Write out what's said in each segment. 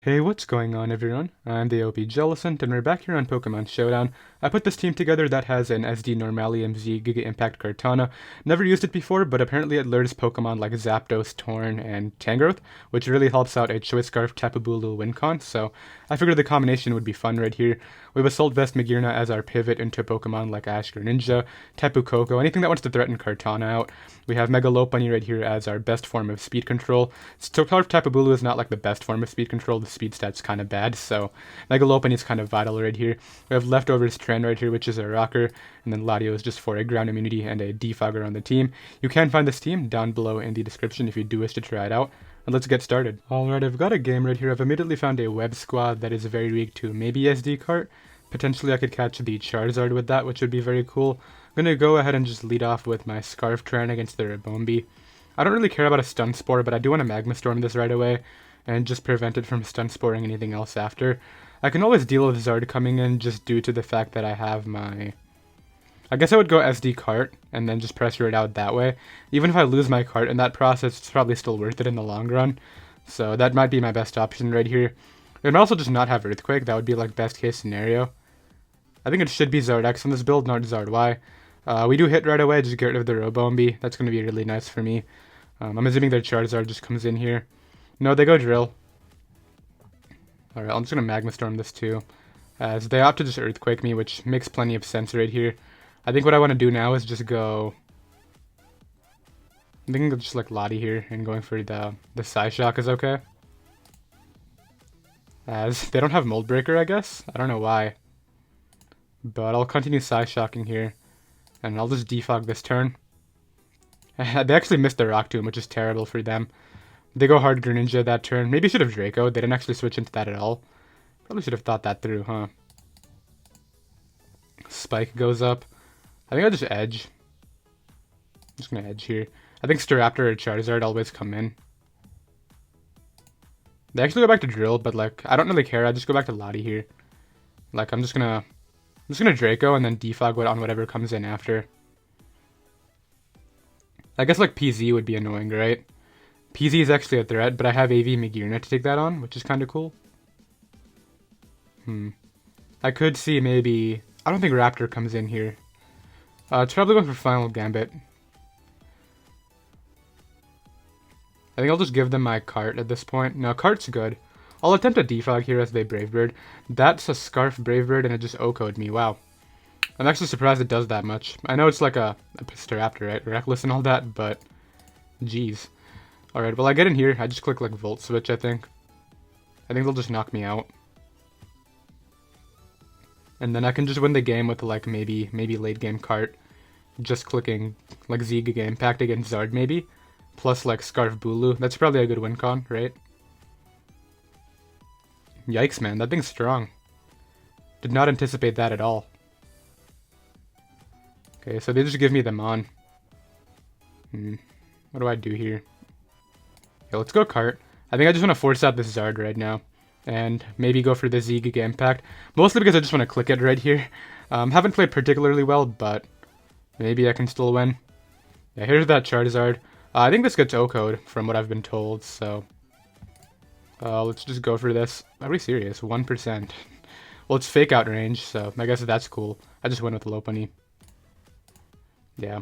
Hey, what's going on everyone? I'm the OPJellicent and we're back here on Pokemon Showdown. I put this team together that has an SD Normalium Z Giga Impact Kartana. Never used it before, but apparently it lures Pokemon like Zapdos, Torn, and Tangrowth, which really helps out a Choice Scarf, Tapu, Bulu, Wincon, so I figured the combination would be fun right here. We have Assault Vest Magearna as our pivot into Pokemon like Ash Greninja, Tapu Koko, anything that wants to threaten Kartana out. We have Mega Lopunnite right here as our best form of speed control. Scarf Tapu Bulu is not like the best form of speed control, the speed stat's kind of bad, so Mega Lopunny is kind of vital right here. We have Leftovers Trend right here, which is a rocker, and then Ladio is just for a ground immunity and a defogger on the team. You can find this team down below in the description if you do wish to try it out. And let's get started. Alright, I've got a game right here. I've immediately found a web squad that is very weak to maybe SD cart. Potentially I could catch the Charizard with that, which would be very cool. I'm going to go ahead and just lead off with my Scarf Trend against the Ribombee. I don't really care about a Stun Spore, but I do want to Magma Storm this right away and just prevent it from Stun Sporing anything else after. I can always deal with Zard coming in just due to the fact that I have my... I guess I would go SD cart and then just pressure it out that way. Even if I lose my cart in that process, it's probably still worth it in the long run. So that might be my best option right here. It might also just not have Earthquake. That would be like best case scenario. I think it should be Zard X on this build, not Zard Y. We do hit right away, just get rid of the Ribombee. That's going to be really nice for me. I'm assuming their Charizard just comes in here. No, they go Drill. Alright, I'm just going to Magma Storm this too, as they opt to just Earthquake me, which makes plenty of sense right here. I think what I want to do now is just go... I think just like Lottie here, and going for the Psyshock is okay. As they don't have Mold Breaker, I guess? I don't know why. But I'll continue Psyshocking here, and I'll just defog this turn. They actually missed their Rock Tomb, which is terrible for them. They go hard Greninja that turn. Maybe should have Draco. They didn't actually switch into that at all. Probably should have thought that through, huh? Spike goes up. I think I'll just Edge. I'm just going to Edge here. I think Staraptor or Charizard always come in. They actually go back to Drill, but like, I don't really care. I just go back to Lottie here. Like, I'm just gonna Draco and then defog on whatever comes in after. I guess like PZ would be annoying, right? PZ is actually a threat, but I have AV Magearna to take that on, which is kind of cool. I could see maybe... I don't think Raptor comes in here. It's probably going for Final Gambit. I think I'll just give them my cart at this point. No, cart's good. I'll attempt a defog here as they Brave Bird. That's a Scarf Brave Bird and it just O-code me. Wow. I'm actually surprised it does that much. I know it's like a Staraptor, right? Reckless and all that, but... Jeez. Alright, well I get in here. I just click like Volt Switch, I think. I think they'll just knock me out. And then I can just win the game with like maybe late game cart. Just clicking like Z Giga Impact against Zard maybe. Plus like Scarf Bulu. That's probably a good win con, right? Yikes, man. That thing's strong. Did not anticipate that at all. Okay, so they just give me the Mon. What do I do here? Okay, let's go cart. I think I just want to force out this Zard right now. And maybe go for the Z Giga Impact. Mostly because I just want to click it right here. Haven't played particularly well, but maybe I can still win. Yeah, here's that Charizard. I think this gets O-code from what I've been told, so... let's just go for this. Are we serious? 1%. Well, it's fake out range, so I guess that's cool. I just win with Lopunny. Yeah.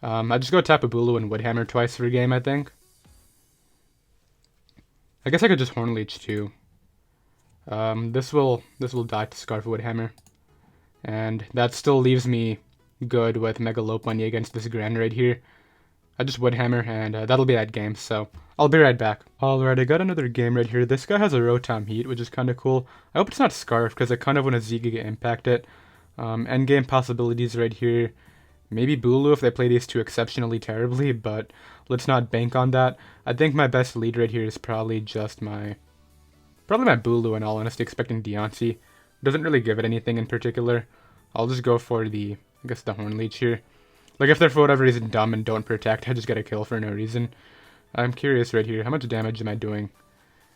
I just go Tapu Bulu and Woodhammer twice per game, I think. I guess I could just Horn Leech too. This will die to Scarf Woodhammer. And that still leaves me good with Mega Lopunny against this Gran right here. I just Woodhammer, and that'll be that game, so I'll be right back. Alright, I got another game right here. This guy has a Rotom Heat, which is kind of cool. I hope it's not Scarf, because I kind of want to Z Giga Impact it. Endgame possibilities right here. Maybe Bulu if they play these two exceptionally terribly, but let's not bank on that. I think my best lead right here is probably just my Bulu, in all honesty, expecting Deontay. Doesn't really give it anything in particular. I'll just go for the Horn Leech here. Like, if they're for whatever reason dumb and don't protect, I just get a kill for no reason. I'm curious right here, how much damage am I doing?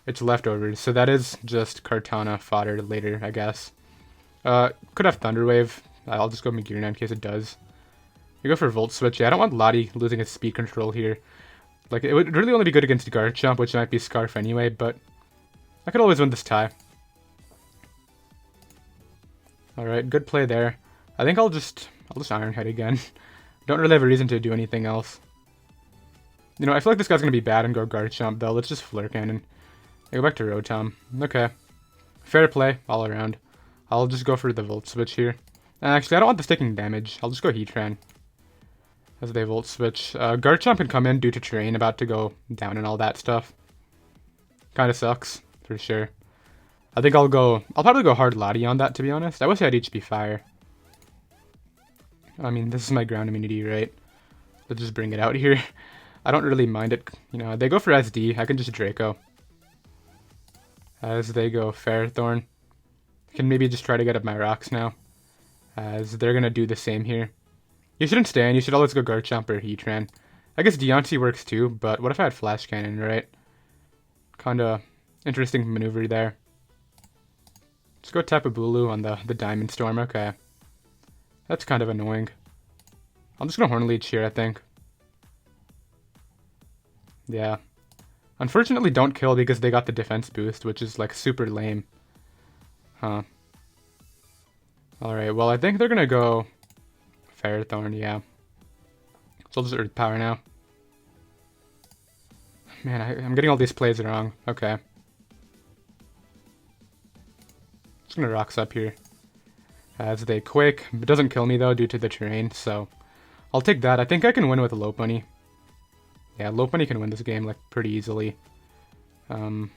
It's Leftovers, so that is just Kartana fodder later, I guess. Could have Thunder Wave. I'll just go Magearna in case it does. You go for Volt Switch. Yeah, I don't want Lottie losing its speed control here. Like, it would really only be good against Garchomp, which might be Scarf anyway, but I could always win this tie. Alright, good play there. I think I'll just Iron Head again. Don't really have a reason to do anything else. You know, I feel like this guy's gonna be bad and go Garchomp though. Let's just Fleur Cannon. I go back to Rotom. Okay. Fair play all around. I'll just go for the Volt Switch here. Actually, I don't want this taking damage. I'll just go Heatran as they Volt Switch. Garchomp can come in due to terrain about to go down and all that stuff. Kinda sucks, for sure. I think I'll probably go hard Lottie on that, to be honest. I wish I had HP Fire. I mean, this is my ground immunity, right? Let's just bring it out here. I don't really mind it. You know, they go for SD. I can just Draco. As they go Ferrothorn. I can maybe just try to get up my rocks now. As they're going to do the same here. You shouldn't stand. You should always go Garchomp or Heatran. I guess Deontay works too, but what if I had Flash Cannon, right? Kinda interesting maneuver there. Let's go Tapu Bulu on the Diamond Storm. Okay. That's kind of annoying. I'm just going to Horn Leech here, I think. Yeah. Unfortunately, don't kill because they got the defense boost, which is, like, super lame. Huh. Alright, well, I think they're gonna go Ferrothorn, yeah. So I'll just Earth Power now. Man, I'm getting all these plays wrong. Okay. Just gonna Rocks up here. As they Quake. It doesn't kill me, though, due to the terrain, so I'll take that. I think I can win with Lopunny. Yeah, Lopunny can win this game, like, pretty easily. I've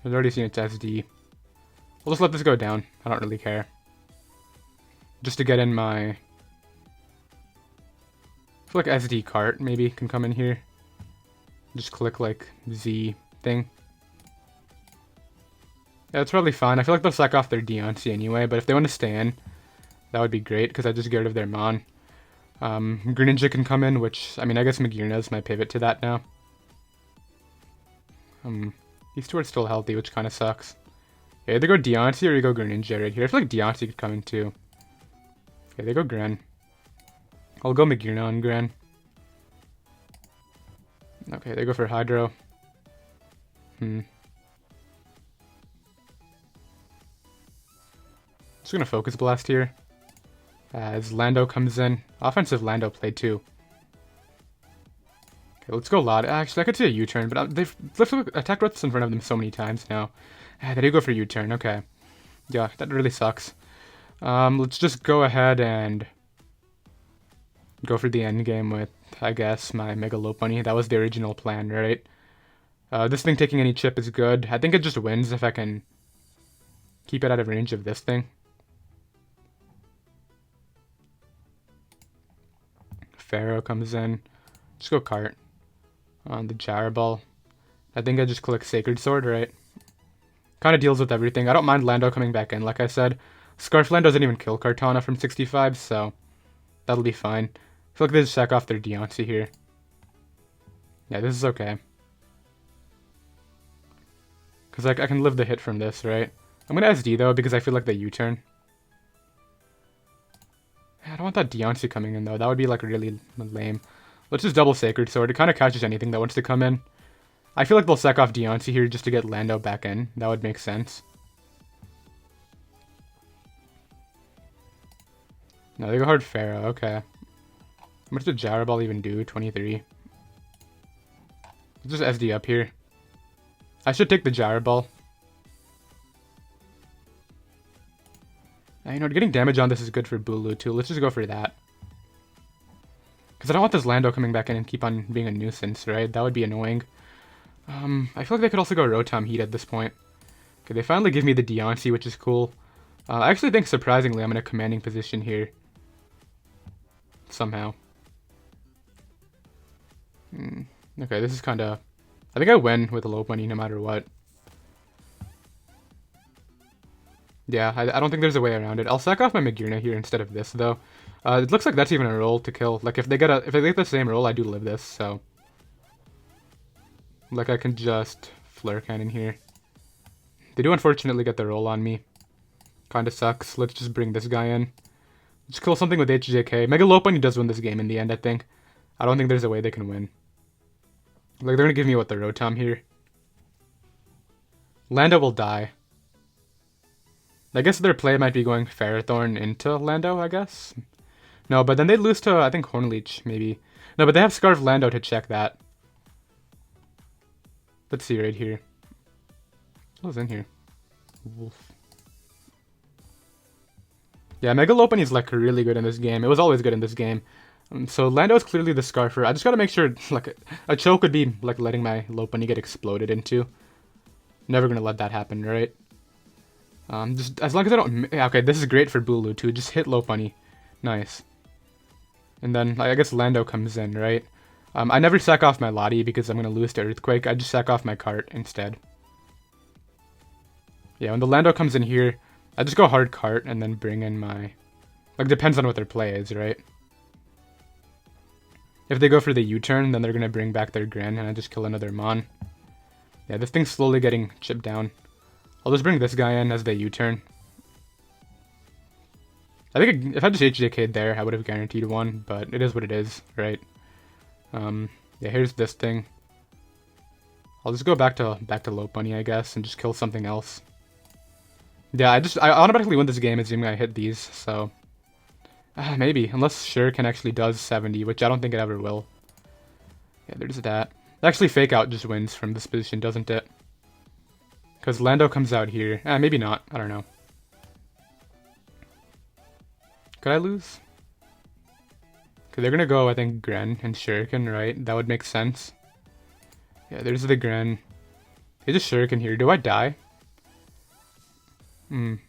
already seen its SD. We'll just let this go down. I don't really care. Just to get in my... I feel like SD cart, maybe, can come in here. Just click, like, Z thing. Yeah, that's probably fine. I feel like they'll sack off their Deontay anyway, but if they want to stay in, that would be great, because I just get rid of their Mon. Greninja can come in, which, I mean, I guess Magearna is my pivot to that now. These two are still healthy, which kind of sucks. Yeah, either go Deontay or you go Greninja right here. I feel like Deontay could come in too. Okay, they go Gren. I'll go Magearna on Gren. Okay, they go for Hydro. Just gonna Focus Blast here. As Lando comes in. Offensive Lando play too. Okay, let's go Lottie. Actually, I could see a U-turn, but they've attacked routes in front of them so many times now. They do go for U-turn, okay. Yeah, that really sucks. Let's just go ahead and go for the end game with, I guess, my Mega Lopunny. That was the original plan, right? This thing taking any chip is good. I think it just wins if I can keep it out of range of this thing. Pharaoh comes in. Just go Cart on the Gyro Ball. I think I just click Sacred Sword, right? Kind of deals with everything. I don't mind Lando coming back in, like I said. Scarfland doesn't even kill Kartana from 65, so that'll be fine. I feel like they just sack off their Deontay here. Yeah, this is okay. Because like, I can live the hit from this, right? I'm going to SD, though, because I feel like the U-turn. I don't want that Deontay coming in, though. That would be, like, really lame. Let's just double Sacred Sword. It kind of catches anything that wants to come in. I feel like they'll sack off Deontay here just to get Lando back in. That would make sense. No, they go hard Pharaoh. Okay. How much did Gyro Ball even do? 23. Let's just SD up here. I should take the Gyro Ball. You know, getting damage on this is good for Bulu, too. Let's just go for that. Because I don't want this Lando coming back in and keep on being a nuisance, right? That would be annoying. I feel like they could also go Rotom Heat at this point. Okay, they finally give me the Deontay, which is cool. I actually think, surprisingly, I'm in a commanding position here. Somehow. Okay, this is kind of... I think I win with a Lopunny no matter what. Yeah, I don't think there's a way around it. I'll sack off my Magearna here instead of this, though. It looks like that's even a roll to kill. Like, if they get the same roll, I do live this, so... Like, I can just Fleur Cannon here. They do unfortunately get the roll on me. Kinda sucks. Let's just bring this guy in. Just kill something with HJK. Mega Lopunny does win this game in the end, I think. I don't think there's a way they can win. Like, they're gonna give me, what, the Rotom here? Lando will die. I guess their play might be going Ferrothorn into Lando, I guess. No, but then they'd lose to, I think, Hornleech, maybe. No, but they have Scarf Lando to check that. Let's see right here. What's in here? Wolf. Yeah, Mega Lopunny is like really good in this game. It was always good in this game. So Lando is clearly the Scarfer. I just gotta make sure like a choke would be like letting my Lopunny get exploded into. Never gonna let that happen, right? Just as long as I don't. Okay, this is great for Bulu too. Just hit Lopunny. Nice. And then I guess Lando comes in, right? I never sack off my Lottie because I'm gonna lose to Earthquake. I just sack off my Cart instead. Yeah, when the Lando comes in here, I just go hard Cart and then bring in my... Like, depends on what their play is, right? If they go for the U-turn, then they're gonna bring back their Grin and I just kill another Mon. Yeah, this thing's slowly getting chipped down. I'll just bring this guy in as they U-turn. I think if I just HJK'd there, I would have guaranteed one, but it is what it is, right? Yeah, here's this thing. I'll just go back to Lopunny, I guess, and just kill something else. Yeah, I automatically win this game assuming I hit these, so... maybe, unless Shuriken actually does 70, which I don't think it ever will. Yeah, there's that. Actually, Fake Out just wins from this position, doesn't it? Because Lando comes out here. Maybe not. I don't know. Could I lose? Okay, they're gonna go, I think, Gren and Shuriken, right? That would make sense. Yeah, there's the Gren. He just Shuriken here. Do I die?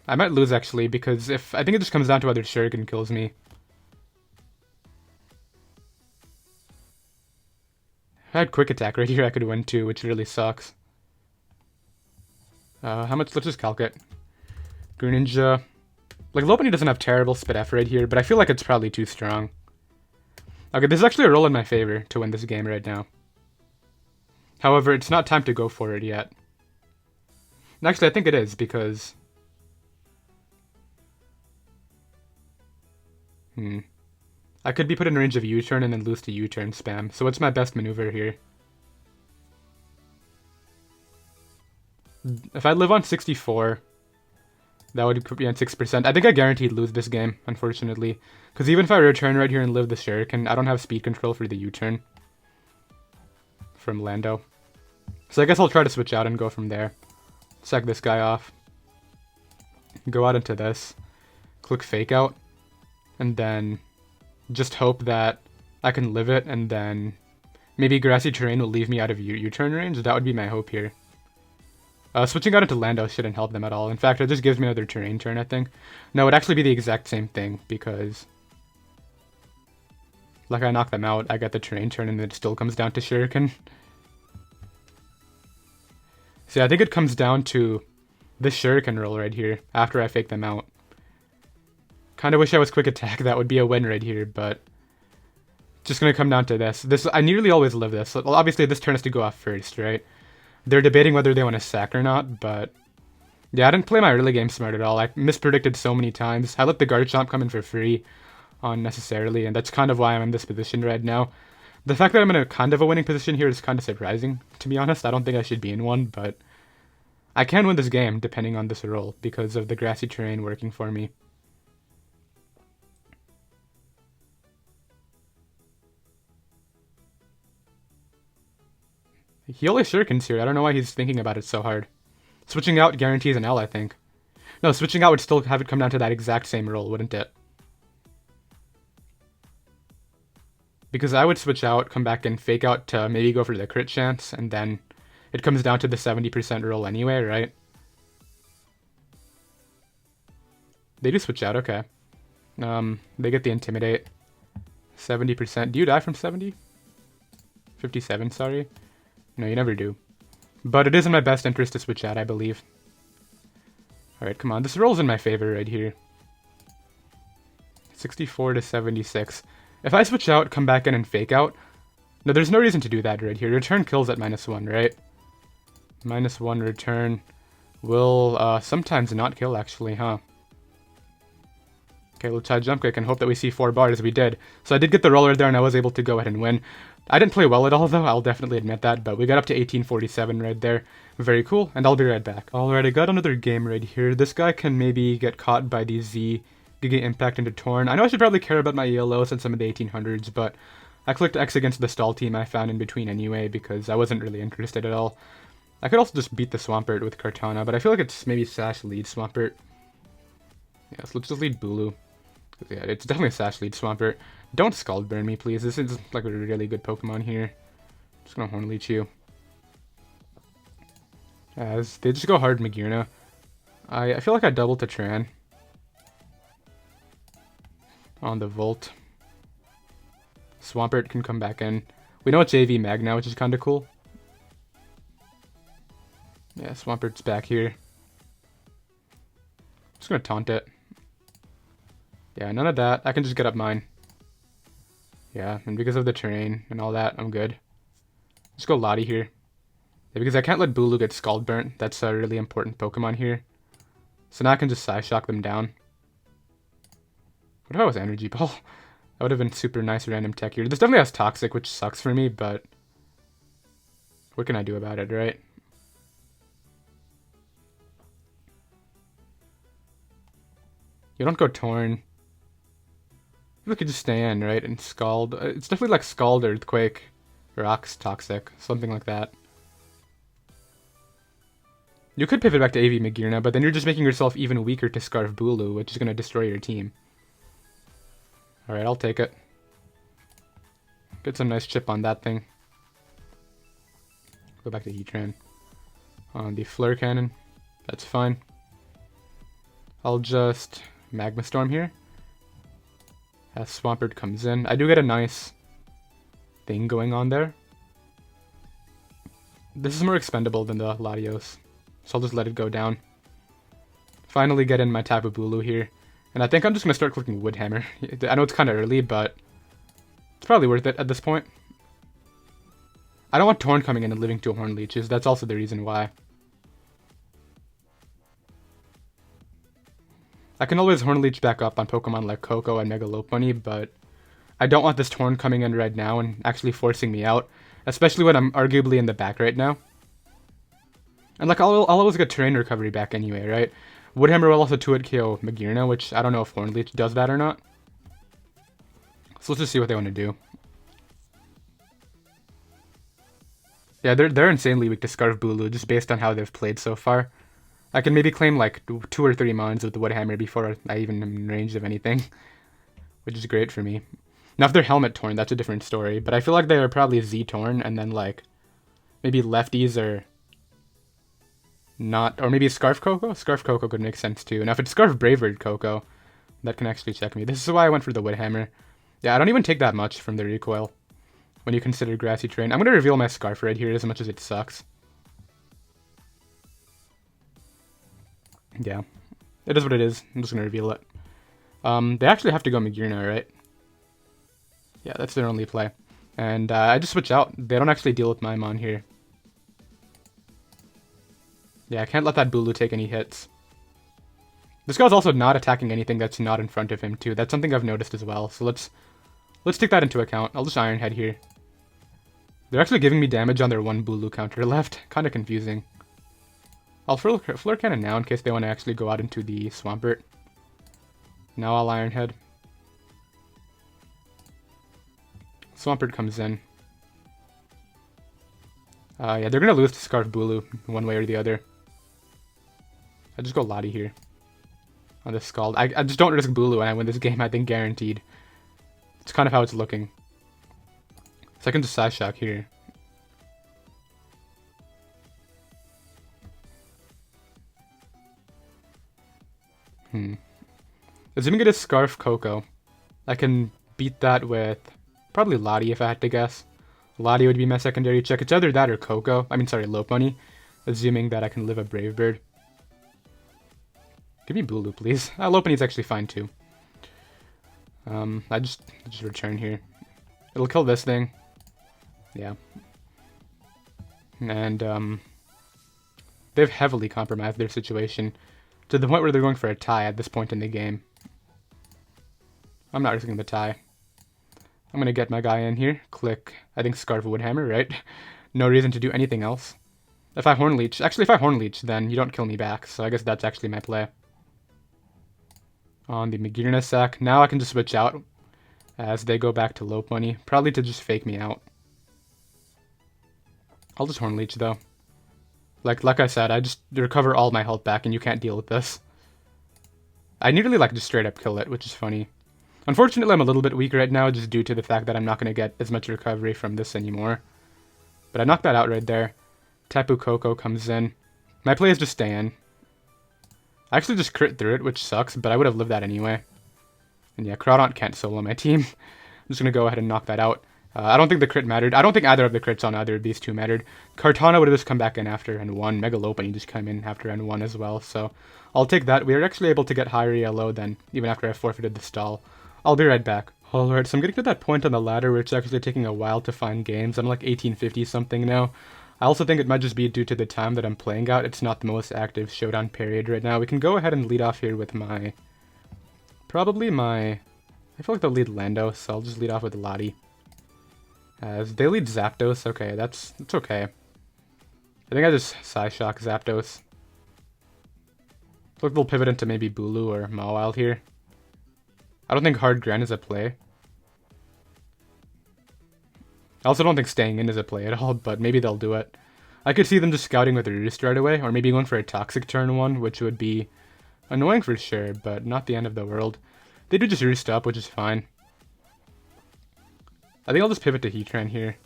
I might lose, actually, because if... I think it just comes down to whether Shuriken kills me. If I had Quick Attack right here, I could win too, which really sucks. How much? Let's just calc it. Greninja. Like, Lopunny doesn't have terrible Spit F right here, but I feel like it's probably too strong. Okay, there's actually a roll in my favor to win this game right now. However, it's not time to go for it yet. And actually, I think it is, because... I could be put in range of U-turn and then lose to U-turn spam. So what's my best maneuver here? If I live on 64, that would put me on 6%. I think I guaranteed lose this game, unfortunately. Because even if I return right here and live the Shuriken, I don't have speed control for the U-turn from Lando. So I guess I'll try to switch out and go from there. Sack this guy off. Go out into this. Click Fake Out. And then just hope that I can live it, and then maybe Grassy Terrain will leave me out of U-turn range. That would be my hope here. Switching out into Lando shouldn't help them at all. In fact, it just gives me another terrain turn, I think. No, it would actually be the exact same thing, because... Like, I knock them out, I get the terrain turn, and it still comes down to Shuriken. See, I think it comes down to this Shuriken roll right here, after I fake them out. Kinda wish I was Quick Attack, that would be a win right here, but... Just gonna come down to this. I nearly always live this. Well, obviously this turn has to go off first, right? They're debating whether they want to sack or not, but... Yeah, I didn't play my early game smart at all. I mispredicted so many times. I let the Garchomp come in for free, unnecessarily, and that's kind of why I'm in this position right now. The fact that I'm in a kind of a winning position here is kind of surprising, to be honest. I don't think I should be in one, but... I can win this game, depending on this roll, because of the grassy terrain working for me. He only Shurikens here. I don't know why he's thinking about it so hard. Switching out guarantees an L, I think. No, switching out would still have it come down to that exact same roll, wouldn't it? Because I would switch out, come back and fake out to maybe go for the crit chance, and then it comes down to the 70% roll anyway, right? They do switch out, okay. They get the Intimidate. 70%. Do you die from 70? 57, sorry. No, you never do. But it is in my best interest to switch out, I believe. Alright, come on. This roll's in my favor right here. 64 to 76. If I switch out, come back in and fake out... No, there's no reason to do that right here. Return kills at -1, right? -1 return will sometimes not kill, actually, huh? Okay, let's try jump kick and hope that we see 4 bars. We did. So I did get the roller there and I was able to go ahead and win. I didn't play well at all though, I'll definitely admit that, but we got up to 1847 right there. Very cool, and I'll be right back. Alright, I got another game right here. This guy can maybe get caught by the Z, Giga Impact into Torn. I know I should probably care about my ELOs and some of the 1800s, but I clicked X against the stall team I found in between anyway because I wasn't really interested at all. I could also just beat the Swampert with Kartana, but I feel like it's maybe Sash lead Swampert. Yeah, so let's just lead Bulu. Yeah, it's definitely a Sash lead Swampert. Don't Scald Burn me, please. This is like a really good Pokemon here. Just gonna Horn Leech you. As they just go hard Magearna. I feel like I double to Tran on the Volt. Swampert can come back in. We know it's AV Mag now, which is kind of cool. Yeah, Swampert's back here. Just gonna taunt it. Yeah, none of that. I can just get up mine. Yeah, and because of the terrain and all that, I'm good. Let's go Lottie here. Yeah, because I can't let Bulu get Scald Burnt. That's a really important Pokemon here. So now I can just Psyshock them down. What if I was Energy Ball? That would have been super nice random tech here. This definitely has Toxic, which sucks for me, but what can I do about it, right? You don't go Torn. You could just stay in, right? And Scald. It's definitely like Scald, Earthquake, Rocks, Toxic, something like that. You could pivot back to AV Magearna, but then you're just making yourself even weaker to Scarf Bulu, which is going to destroy your team. Alright, I'll take it. Get some nice chip on that thing. Go back to Heatran. On the Fleur Cannon. That's fine. I'll just Magma Storm here. As Swampert comes in. I do get a nice thing going on there. This is more expendable than the Latios, so I'll just let it go down. Finally get in my Tapu Bulu here. And I think I'm just going to start clicking Wood Hammer. I know it's kind of early, but it's probably worth it at this point. I don't want Torn coming in and living to Horn Leeches. That's also the reason why. I can always Horn Leech back up on Pokemon like Koko and Mega Lopunny, but I don't want this Torn coming in right now and actually forcing me out, especially when I'm arguably in the back right now. And like I'll always get terrain recovery back anyway, right? Woodhammer will also 2-hit KO Magearna, which I don't know if Horn Leech does that or not. So let's just see what they want to do. Yeah, they're insanely weak to Scarf Bulu just based on how they've played so far. I can maybe claim like 2 or 3 mons with the Woodhammer before I even am in range of anything, which is great for me. Now if they're Helmet Torn, that's a different story, but I feel like they are probably Z Torn and then like maybe lefties or not, or maybe Scarf Koko? Scarf Koko could make sense too. Now if it's Scarf Bravebird Koko, that can actually check me. This is why I went for the Woodhammer. Yeah, I don't even take that much from the recoil when you consider Grassy Terrain. I'm going to reveal my Scarf right here as much as it sucks. Yeah, it is what it is. I'm just going to reveal it. They actually have to go Magearna, right? Yeah, that's their only play. And I just switch out. They don't actually deal with my Mon here. Yeah, I can't let that Bulu take any hits. This guy's also not attacking anything that's not in front of him too. That's something I've noticed as well. So let's take that into account. I'll just Iron Head here. They're actually giving me damage on their 1 Bulu counter left. Kind of confusing. I'll Fleur Cannon now in case they want to actually go out into the Swampert. Now I'll Iron Head. Swampert comes in. Yeah, they're going to lose to Scarf Bulu one way or the other. I just go Lottie here on this Scald. I just don't risk Bulu when I win this game, I think guaranteed. It's kind of how it's looking. So I can just Psyshock here. Assuming it is Scarf Koko, I can beat that with probably Lottie if I had to guess. Lottie would be my secondary check. It's either that or Koko. I mean, sorry, Lopunny. Assuming that I can live a Brave Bird. Give me Bulu, please. Lopunny's actually fine too. I just return here. It'll kill this thing. Yeah. And they've heavily compromised their situation to the point where they're going for a tie at this point in the game. I'm not risking the tie. I'm gonna get my guy in here. Click, I think Scarf Woodhammer, right? No reason to do anything else. If I Horn Leech, actually if I Horn Leech, then you don't kill me back, so I guess that's actually my play. On the Magearna sack, now I can just switch out as they go back to Lopunny, probably to just fake me out. I'll just Horn Leech though. Like I said, I just recover all my health back and you can't deal with this. I nearly just straight up kill it, which is funny. Unfortunately, I'm a little bit weak right now just due to the fact that I'm not going to get as much recovery from this anymore. But I knocked that out right there. Tapu Koko comes in. My play is just stay in. I actually just crit through it, which sucks, but I would have lived that anyway. And yeah, Crawdaunt can't solo my team. I'm just going to go ahead and knock that out. I don't think the crit mattered. I don't think either of the crits on either of these two mattered. Kartana would have just come back in after N1. Mega Lopunnite just come in after N1 as well, so I'll take that. We are actually able to get higher ELO then, even after I forfeited the stall. I'll be right back. Alright, so I'm getting to that point on the ladder where it's actually taking a while to find games. I'm like 1850 something now. I also think it might just be due to the time that I'm playing out. It's not the most active showdown period right now. We can go ahead and lead off here with I feel like they'll lead Lando, so I'll just lead off with Lottie. As they lead Zapdos, okay, that's okay. I think I just Psyshock Zapdos. Looks like they'll pivot into maybe Bulu or Mawile here. I don't think Hard Gran is a play. I also don't think staying in is a play at all, but maybe they'll do it. I could see them just scouting with a Roost right away, or maybe going for a Toxic turn 1, which would be annoying for sure, but not the end of the world. They do just Roost up, which is fine. I think I'll just pivot to Heatran here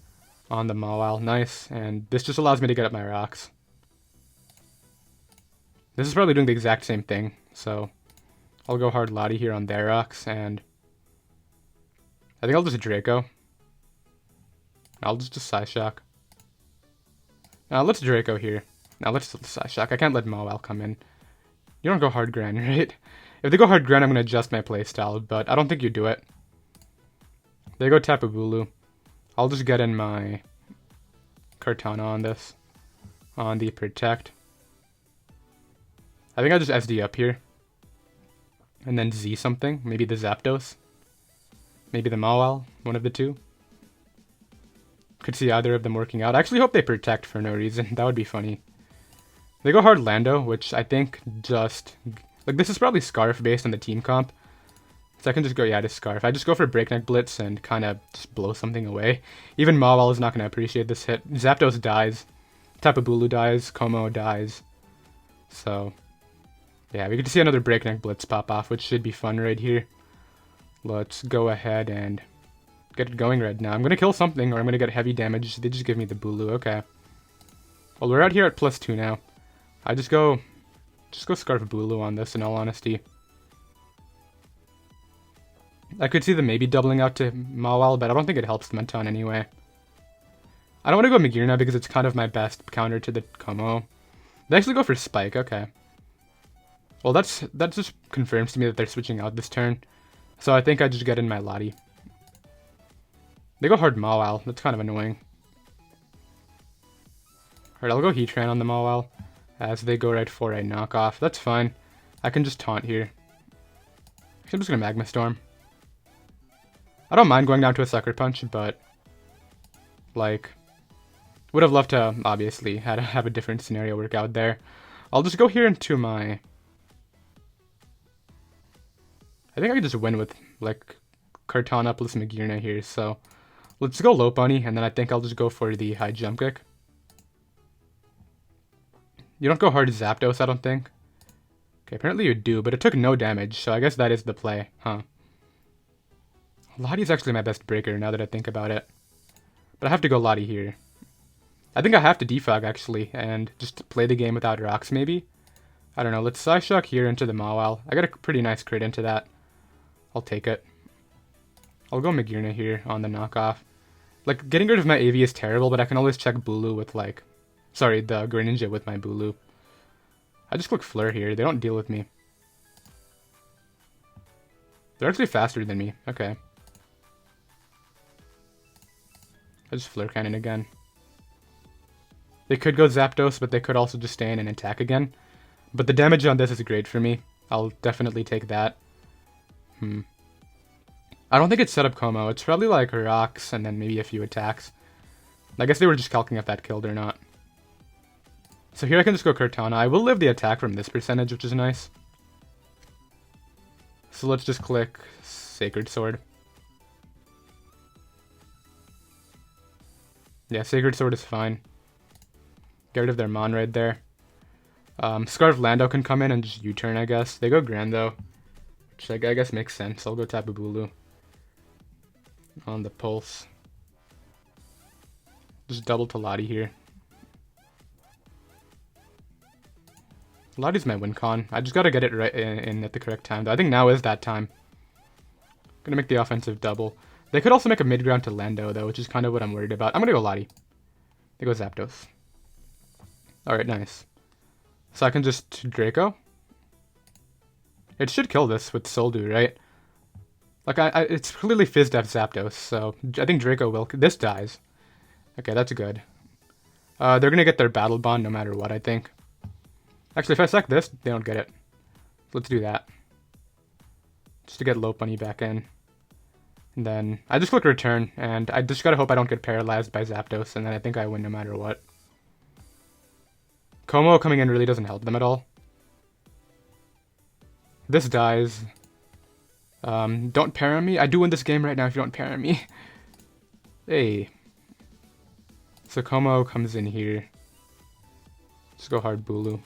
on the Mawile. Nice, and this just allows me to get up my rocks. This is probably doing the exact same thing, so I'll go hard Lottie here on their rocks, and I think I'll just Draco. I'll just Psyshock. Now let's Draco here. Now let's Psyshock. I can't let Mawile come in. You don't go hard Gran, right? If they go hard Gran, I'm going to adjust my playstyle, but I don't think you do it. They go Tapu Bulu. I'll just get in my Kartana on this. On the Protect. I think I'll just SD up here. And then Z something. Maybe the Zapdos. Maybe the Mawile. One of the two. Could see either of them working out. I actually hope they Protect for no reason. That would be funny. They go hard Lando, which I think just... this is probably Scarf based on the team comp. So I can just go, yeah, to Scarf. I just go for Breakneck Blitz and kind of just blow something away. Even Mawile is not going to appreciate this hit. Zapdos dies. Tapu Bulu dies. Como dies. So, yeah, we get to see another Breakneck Blitz pop off, which should be fun right here. Let's go ahead and get it going right now. I'm going to kill something, or I'm going to get heavy damage. They just give me the Bulu. Okay. Well, we're out here at +2 now. I just go Scarf Bulu on this, in all honesty. I could see them maybe doubling out to Mawile, but I don't think it helps them a ton anyway. I don't want to go Magearna because it's kind of my best counter to the Como. They actually go for Spike, okay. Well, that just confirms to me that they're switching out this turn. So I think I just get in my Lottie. They go hard Mawile, that's kind of annoying. Alright, I'll go Heatran on the Mawile, as they go right for a knockoff. That's fine. I can just taunt here. Actually, I'm just going to Magma Storm. I don't mind going down to a Sucker Punch, but would have loved to obviously have a different scenario work out there. I'll just go here into my... I think I can just win with Kartana plus Magearna here, so let's go Lopunny, and then I think I'll just go for the high jump kick. You don't go hard Zapdos, I don't think. Okay, apparently you do, but it took no damage, so I guess that is the play, huh? Lottie is actually my best breaker now that I think about it. But I have to go Lottie here. I think I have to defog actually, and just play the game without rocks maybe? I don't know, let's Psyshock here into the Mawile. I got a pretty nice crit into that. I'll take it. I'll go Magearna here on the knockoff. Getting rid of my AV is terrible, but I can always check Bulu with sorry, the Greninja with my Bulu. I just click Fleur here, they don't deal with me. They're actually faster than me, okay. I just Fleur Cannon again. They could go Zapdos, but they could also just stay in and attack again. But the damage on this is great for me. I'll definitely take that. I don't think it's set up Como. It's probably like rocks and then maybe a few attacks. I guess they were just calculating if that killed or not. So here I can just go Kartana. I will live the attack from this percentage, which is nice. So let's just click Sacred Sword. Yeah, Sacred Sword is fine. Get rid of their Mon right there. Scarf Lando can come in and just U-turn, I guess. They go Grand, though. Which I guess makes sense. I'll go Tapu Bulu. On the Pulse. Just double to Lottie here. Lottie's my win con. I just gotta get it right in at the correct time. I think now is that time. Gonna make the offensive double. They could also make a mid-ground to Lando, though, which is kind of what I'm worried about. I'm gonna go Lottie. They go Zapdos. Alright, nice. So I can just Draco. It should kill this with Soldu, right? Like, it's clearly fizzed off Zapdos, so I think Draco will. This dies. Okay, that's good. They're gonna get their Battle Bond no matter what, I think. Actually, if I sack this, they don't get it. Let's do that. Just to get Lopunny back in. And then I just click Return, and I just gotta hope I don't get paralyzed by Zapdos, and then I think I win no matter what. Como coming in really doesn't help them at all. This dies. Don't para me. I do win this game right now if you don't para me. Hey. So Como comes in here. Just go hard Bulu.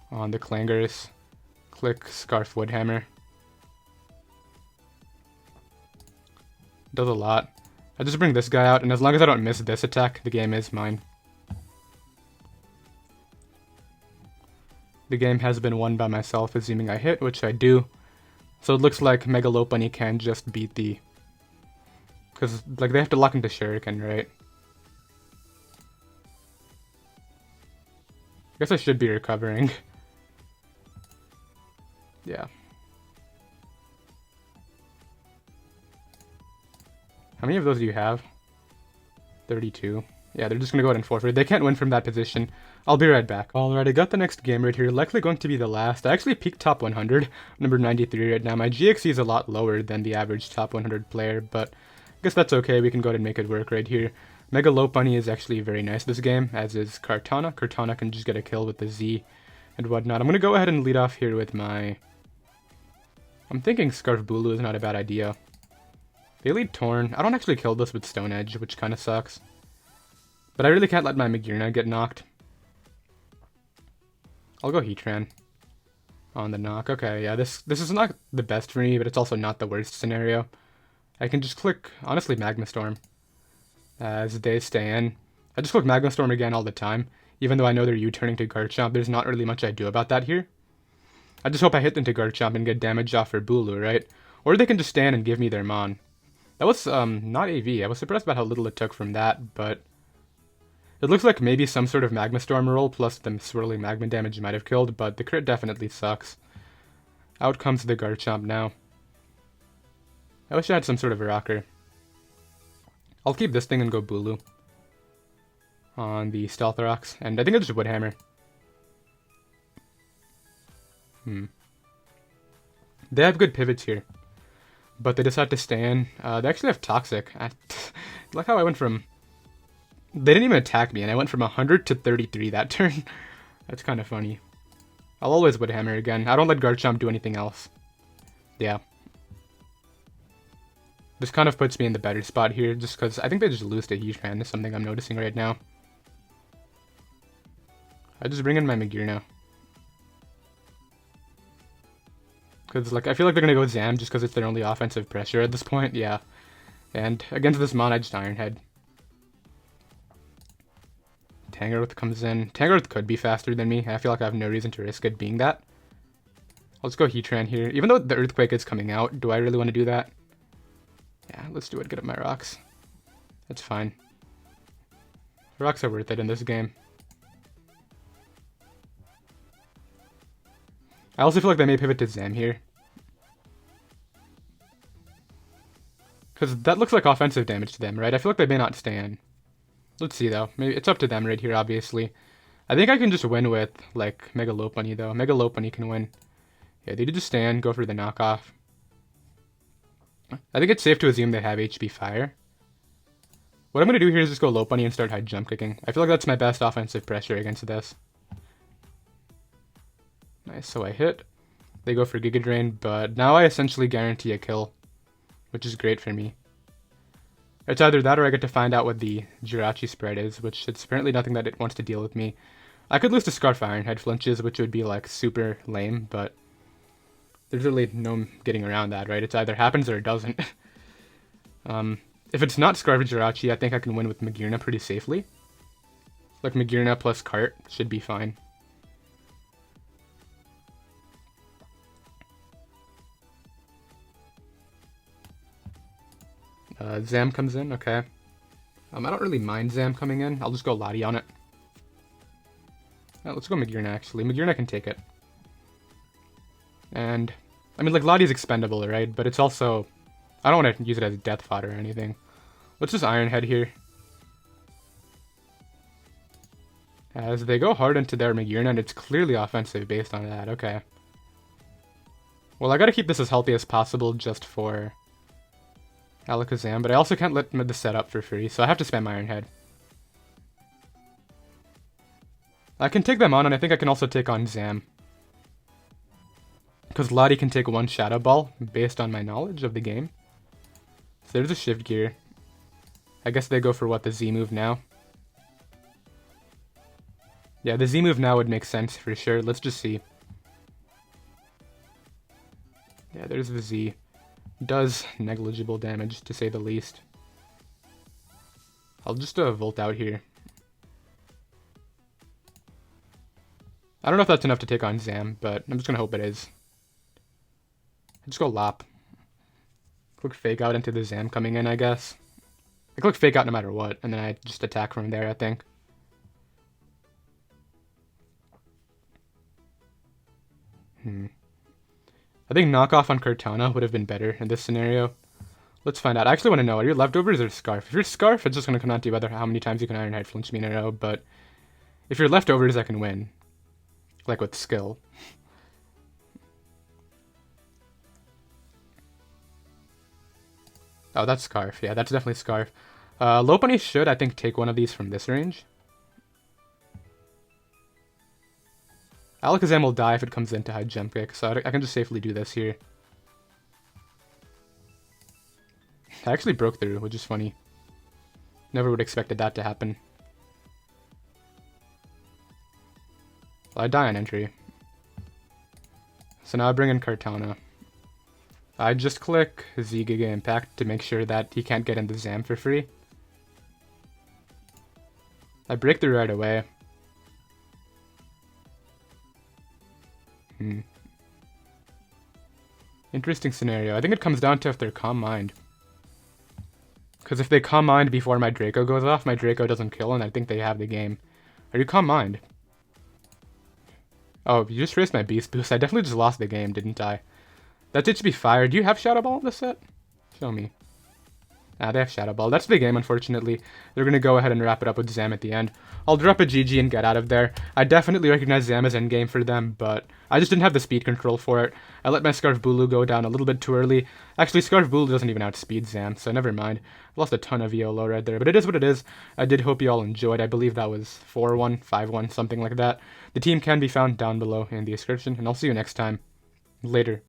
On the Clangers. Click Scarf Woodhammer. Does a lot. I just bring this guy out, and as long as I don't miss this attack, the game is mine. The game has been won by myself, assuming I hit, which I do. So it looks like Mega Lopunnite can just beat the... Because, like, they have to lock into Shuriken, right? I guess I should be recovering. Yeah. How many of those do you have? 32. Yeah, they're just gonna go ahead and forfeit. They can't win from that position. I'll be right back. Alright, I got the next game right here. Likely going to be the last. I actually peaked top 100, number 93 right now. My GXE is a lot lower than the average top 100 player, but I guess that's okay. We can go ahead and make it work right here. Mega Lopunny is actually very nice this game, as is Kartana. Kartana can just get a kill with the Z and whatnot. I'm gonna go ahead and lead off here with my... I'm thinking Scarf Bulu is not a bad idea. They lead Torn. I don't actually kill this with Stone Edge, which kind of sucks. But I really can't let my Magearna get knocked. I'll go Heatran on the knock. Okay, yeah, this is not the best for me, but it's also not the worst scenario. I can just click, honestly, Magma Storm as they stay in. I just click Magma Storm again all the time, even though I know they're U-turning to Garchomp. There's not really much I do about that here. I just hope I hit into Garchomp and get damage off for Bulu, right? Or they can just stand and give me their Mon. That was not AV. I was surprised about how little it took from that, but it looks like maybe some sort of Magma Storm roll plus the swirling magma damage might have killed, but the crit definitely sucks. Out comes the Garchomp now. I wish I had some sort of a rocker. I'll keep this thing and go Bulu on the Stealth Rocks, and I think I'll just Woodhammer. They have good pivots here, but they decide to stay in. They actually have Toxic. Like how I went from... They didn't even attack me, and I went from 100 to 33 that turn. That's kind of funny. I'll always Woodhammer again. I don't let Garchomp do anything else. Yeah. This kind of puts me in the better spot here, just because I think they just lose to Heatran is something I'm noticing right now. I just bring in my Magearna. Because, like, I feel like they're going to go Zam just because it's their only offensive pressure at this point, yeah. And against this Mon, I just Iron Head. Tangrowth comes in. Tangrowth could be faster than me. I feel like I have no reason to risk it being that. I'll just go Heatran here. Even though the Earthquake is coming out, do I really want to do that? Yeah, let's do it. Get up my rocks. That's fine. Rocks are worth it in this game. I also feel like they may pivot to Zam here. Because that looks like offensive damage to them, right? I feel like they may not stand. Let's see, though. Maybe it's up to them right here, obviously. I think I can just win with, like, Mega Lopunny, though. Mega Lopunny can win. Yeah, they did just stand, go for the knockoff. I think it's safe to assume they have HP Fire. What I'm going to do here is just go Lopunny and start high jump kicking. I feel like that's my best offensive pressure against this. Nice, so I hit. They go for Giga Drain, but now I essentially guarantee a kill, which is great for me. It's either that or I get to find out what the Jirachi spread is, which it's apparently nothing that it wants to deal with me. I could lose to Scarf Iron Head flinches, which would be like super lame, but there's really no getting around that, right? It either happens or it doesn't. If it's not Scarf Jirachi, I think I can win with Magearna pretty safely. Like Magearna plus Cart should be fine. Zam comes in, okay. I don't really mind Zam coming in. I'll just go Lottie on it. Let's go Magearna, actually. Magearna can take it. And, I mean, like, Lottie's expendable, right? But it's also... I don't want to use it as death fodder or anything. Let's just Iron Head here. As they go hard into their Magearna, and it's clearly offensive based on that. Okay. Well, I gotta keep this as healthy as possible just for Alakazam, but I also can't let the set up for free, so I have to spam Iron Head. I can take them on, and I think I can also take on Zam. Because Lottie can take one Shadow Ball, based on my knowledge of the game. So there's a Shift Gear. I guess they go for what, the Z move now? Yeah, the Z move now would make sense for sure. Let's just see. Yeah, there's the Z. Does negligible damage, to say the least. I'll just Volt out here. I don't know if that's enough to take on Zam, but I'm just gonna hope it is. I'll just go Lop. Click Fake Out into the Zam coming in, I guess. I click Fake Out no matter what, and then I just attack from there, I think. I think knockoff on Kartana would have been better in this scenario. Let's find out. I actually want to know, are you leftovers or Scarf? If you're Scarf, it's just going to come down to whether how many times you can Iron Head flinch me in a row, but if you're leftovers, I can win. Like with skill. Oh, that's Scarf. Yeah, that's definitely Scarf. Lopunny should, I think, take one of these from this range. Alakazam will die if it comes into high jump kick, so I can just safely do this here. I actually broke through, which is funny. Never would have expected that to happen. Well, I die on entry. So now I bring in Kartana. I just click Z Giga Impact to make sure that he can't get into Zam for free. I break through right away. Interesting scenario. I think it comes down to if they're Calm Mind. Because if they Calm Mind before my Draco goes off, my Draco doesn't kill, and I think they have the game. Are you Calm Mind? Oh, you just raised my Beast Boost. I definitely just lost the game, didn't I? That's HP Fire. Do you have Shadow Ball in this set? Show me. Ah, they have Shadow Ball. That's the game, unfortunately. They're going to go ahead and wrap it up with Zam at the end. I'll drop a GG and get out of there. I definitely recognize Zam as endgame for them, but I just didn't have the speed control for it. I let my Scarf Bulu go down a little bit too early. Actually, Scarf Bulu doesn't even outspeed Zam, so never mind. I lost a ton of EOLO right there, but it is what it is. I did hope you all enjoyed. I believe that was 4-1, 5-1, something like that. The team can be found down below in the description, and I'll see you next time. Later.